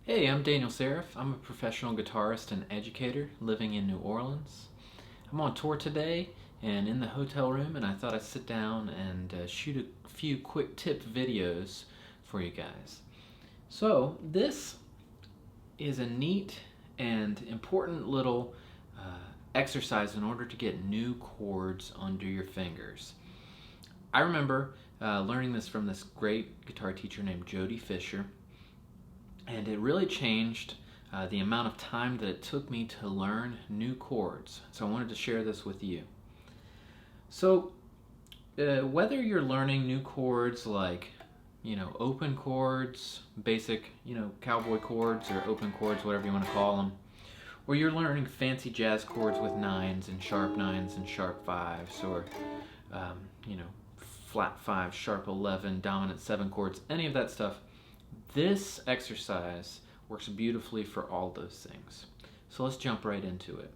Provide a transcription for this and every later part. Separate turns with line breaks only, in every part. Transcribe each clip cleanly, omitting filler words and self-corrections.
Hey, I'm Daniel Seriff. I'm a professional guitarist and educator living in New Orleans. I'm on tour today and in the hotel room, and I thought I'd sit down and shoot a few quick tip videos for you guys. So this is a neat and important little exercise in order to get new chords under your fingers. I remember learning this from this great guitar teacher named Jody Fisher, and it really changed the amount of time that it took me to learn new chords. So I wanted to share this with you. So whether you're learning new chords like open chords, basic cowboy chords or open chords, whatever you want to call them, or you're learning fancy jazz chords with nines and sharp fives, or flat 5, sharp 11, dominant 7 chords, any of that stuff, this exercise works beautifully for all those things. So let's jump right into it.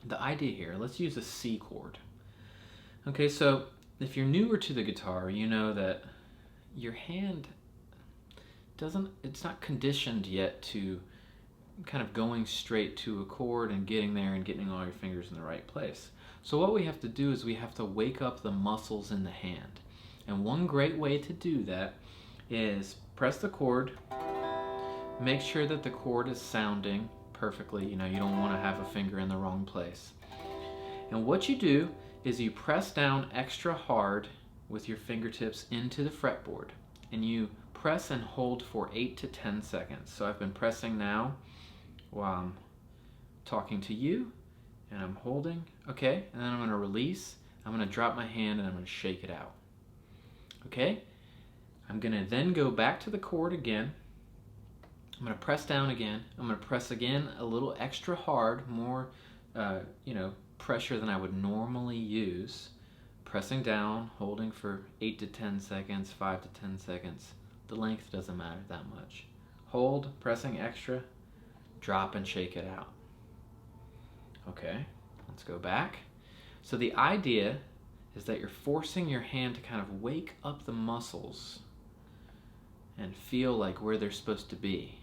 The idea here, let's use a C chord. Okay, so if you're newer to the guitar, you know that your hand it's not conditioned yet to kind of going straight to a chord and getting there and getting all your fingers in the right place. So what we have to do is we have to wake up the muscles in the hand. And one great way to do that is press the chord, make sure that the chord is sounding perfectly. You don't want to have a finger in the wrong place. And what you do is you press down extra hard with your fingertips into the fretboard, and you press and hold for 8 to 10 seconds. So I've been pressing now while I'm talking to you, and I'm holding, okay, and then I'm going to release, I'm going to drop my hand, and I'm going to shake it out. Okay, I'm going to then go back to the chord again. I'm going to press down again. I'm going to press again a little extra hard, more pressure than I would normally use. Pressing down, holding for 8 to 10 seconds, 5 to 10 seconds. The length doesn't matter that much. Hold, pressing extra, drop and shake it out. Okay, let's go back. So the idea is that you're forcing your hand to kind of wake up the muscles and feel like where they're supposed to be.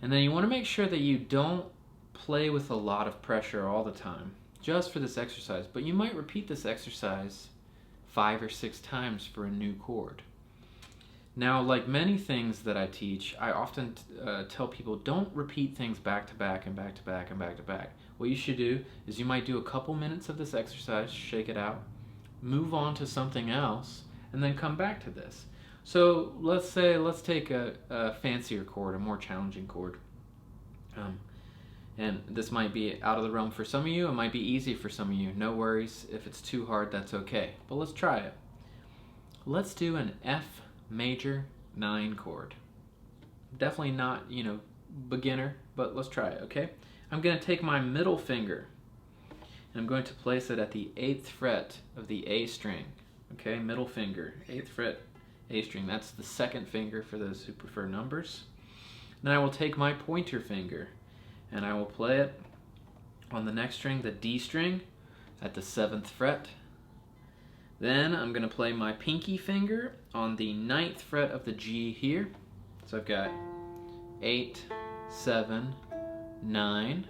And then you want to make sure that you don't play with a lot of pressure all the time, just for this exercise. But you might repeat this exercise 5 or 6 times for a new chord. Now, like many things that I teach, I often tell people don't repeat things back to back and back to back and back to back. What you should do is you might do a couple minutes of this exercise, shake it out, move on to something else, and then come back to this. So let's take a fancier chord, a more challenging chord. And this might be out of the realm for some of you, it might be easy for some of you. No worries, if it's too hard, that's okay. But let's try it. Let's do an F major 9 chord. Definitely not, beginner, but let's try it, okay? I'm going to take my middle finger and I'm going to place it at the 8th fret of the A string. Okay, middle finger, 8th fret, A string. That's the 2nd finger for those who prefer numbers. Then I will take my pointer finger and I will play it on the next string, the D string, at the 7th fret. Then I'm going to play my pinky finger on the 9th fret of the G here. So I've got 8, 7, 9,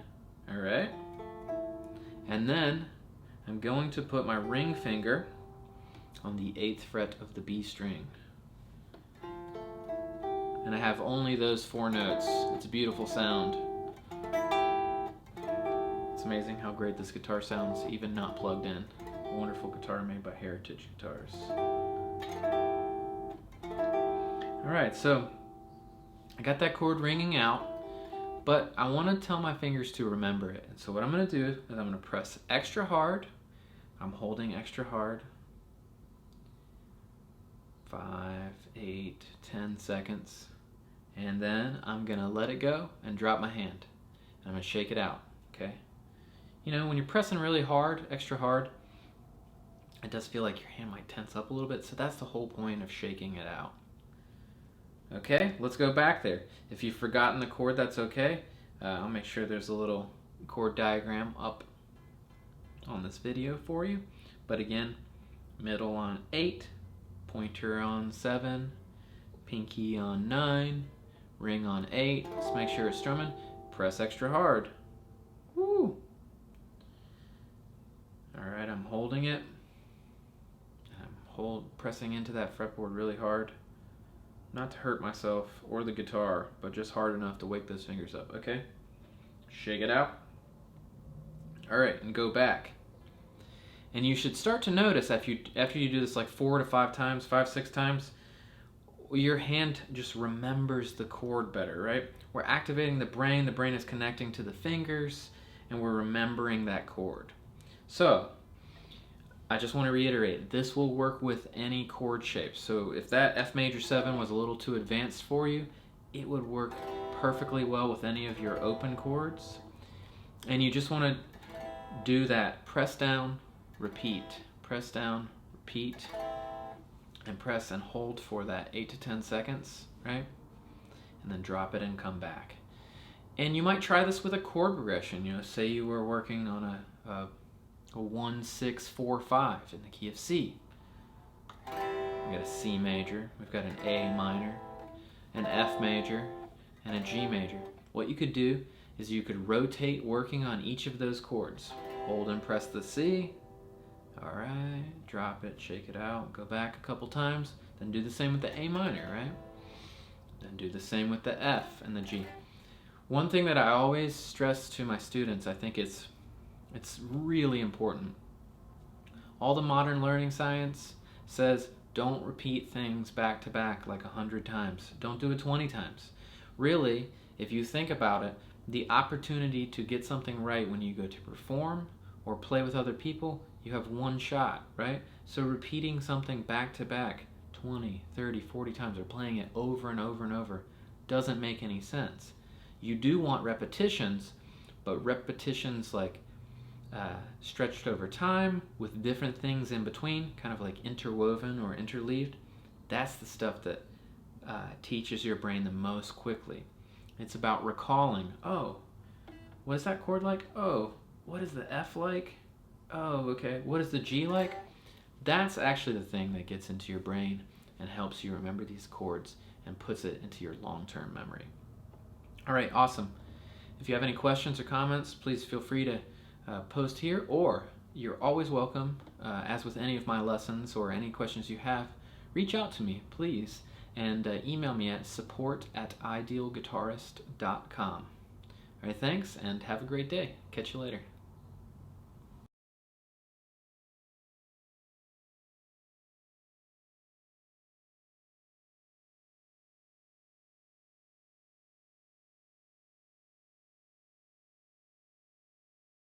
all right? And then I'm going to put my ring finger on the 8th fret of the B string. And I have only those 4 notes. It's a beautiful sound. It's amazing how great this guitar sounds, even not plugged in. A wonderful guitar made by Heritage Guitars. Alright, so I got that chord ringing out, but I want to tell my fingers to remember it. And so what I'm going to do is I'm going to press extra hard. I'm holding extra hard. 5, 8, 10 seconds. And then I'm going to let it go and drop my hand. And I'm going to shake it out, okay? When you're pressing really hard, extra hard, it does feel like your hand might tense up a little bit, so that's the whole point of shaking it out. Okay, let's go back there. If you've forgotten the chord, that's okay. I'll make sure there's a little chord diagram up on this video for you. But again, middle on 8, pointer on 7, pinky on 9, ring on 8. Let's make sure it's strumming. Press extra hard. Woo! Alright, I'm holding it. I'm pressing into that fretboard really hard. Not to hurt myself or the guitar, but just hard enough to wake those fingers up, okay? Shake it out. Alright, and go back. And you should start to notice after you do this like 4 to 5 times, 5, 6 times, your hand just remembers the chord better, right? We're activating the brain is connecting to the fingers, and we're remembering that chord. So, I just want to reiterate, this will work with any chord shape. So if that F major 7 was a little too advanced for you, it would work perfectly well with any of your open chords. And you just want to do that press down, repeat, press down, repeat, and press and hold for that 8 to 10 seconds, right? And then drop it and come back. And you might try this with a chord progression. You know, say you were working on a 1, 6, 4, 5 in the key of C. We got a C major, we've got an A minor, an F major, and a G major. What you could do is you could rotate working on each of those chords. Hold and press the C. Alright, drop it, shake it out, go back a couple times, then do the same with the A minor, right? Then do the same with the F and the G. One thing that I always stress to my students, I think it's really important. All the modern learning science says don't repeat things back to back like 100 times. Don't do it 20 times. Really, if you think about it, the opportunity to get something right when you go to perform or play with other people, you have one shot, right? So repeating something back to back 20, 30, 40 times or playing it over and over and over doesn't make any sense. You do want repetitions, but repetitions like stretched over time with different things in between, kind of like interwoven or interleaved. That's the stuff that teaches your brain the most quickly. It's about recalling, oh, what is that chord like? Oh, what is the F like? Oh, okay. What is the G like? That's actually the thing that gets into your brain and helps you remember these chords and puts it into your long-term memory. All right, awesome. If you have any questions or comments, please feel free to post here, or you're always welcome, as with any of my lessons or any questions you have, reach out to me, please, and email me at support@idealguitarist.com. All right, thanks, and have a great day. Catch you later.